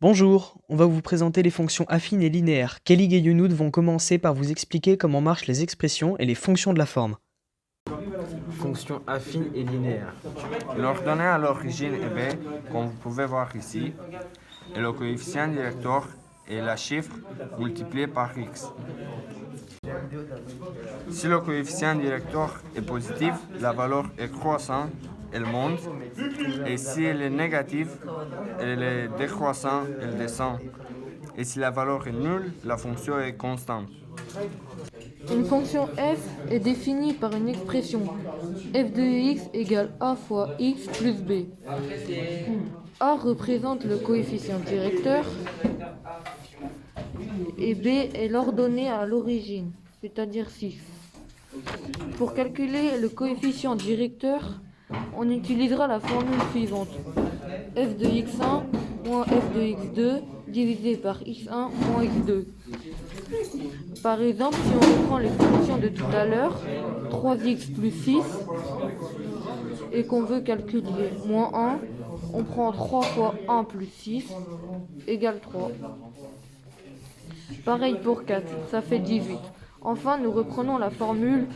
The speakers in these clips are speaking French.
Bonjour, on va vous présenter les fonctions affines et linéaires. Kelly et Younoud vont commencer par vous expliquer comment marchent les expressions et les fonctions de la forme. Fonction affine et linéaire. L'ordonnée à l'origine est b, comme vous pouvez voir ici, et le coefficient directeur est la chiffre multiplié par x. Si le coefficient directeur est positif, la valeur est croissante, elle monte, et si elle est négative, elle est décroissante, elle descend. Et si la valeur est nulle, la fonction est constante. Une fonction f est définie par une expression f de x égale a fois x plus b. A représente le coefficient directeur et b est l'ordonnée à l'origine, c'est-à-dire 6. Pour calculer le coefficient directeur, on utilisera la formule suivante. F de x1 moins f de x2 divisé par x1 moins x2. Par exemple, si on reprend l'expression de tout à l'heure, 3x plus 6, et qu'on veut calculer moins 1, on prend 3 fois 1 plus 6 égale 3. Pareil pour 4, ça fait 18. Enfin, nous reprenons la formule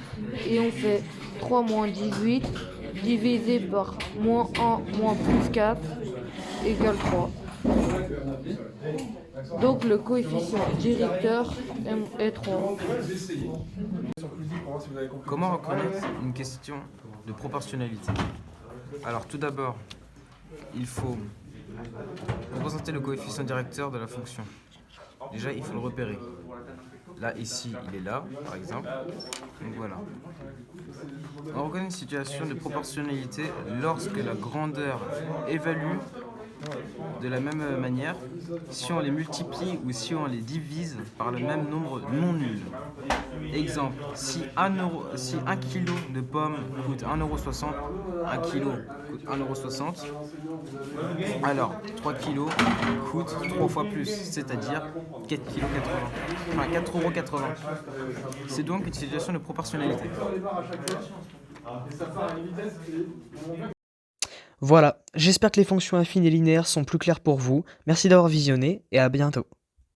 et on fait 3 moins 18 divisé par moins 1 moins plus 4 égale 3. Donc le coefficient directeur est 3. Comment reconnaître une question de proportionnalité? Alors tout d'abord, il faut représenter le coefficient directeur de la fonction. Déjà, il faut le repérer. Là, ici, il est là, par exemple. Donc voilà. On reconnaît une situation de proportionnalité lorsque la grandeur évalue de la même manière si on les multiplie ou si on les divise par le même nombre non nul. Exemple, si 1 kg de pommes coûte 1,60 €, 1 kg coûte 1,60 €, alors 3 kg coûte 3 fois plus, c'est-à-dire 4,80 €. C'est donc une situation de proportionnalité. Voilà, j'espère que les fonctions affines et linéaires sont plus claires pour vous. Merci d'avoir visionné et à bientôt.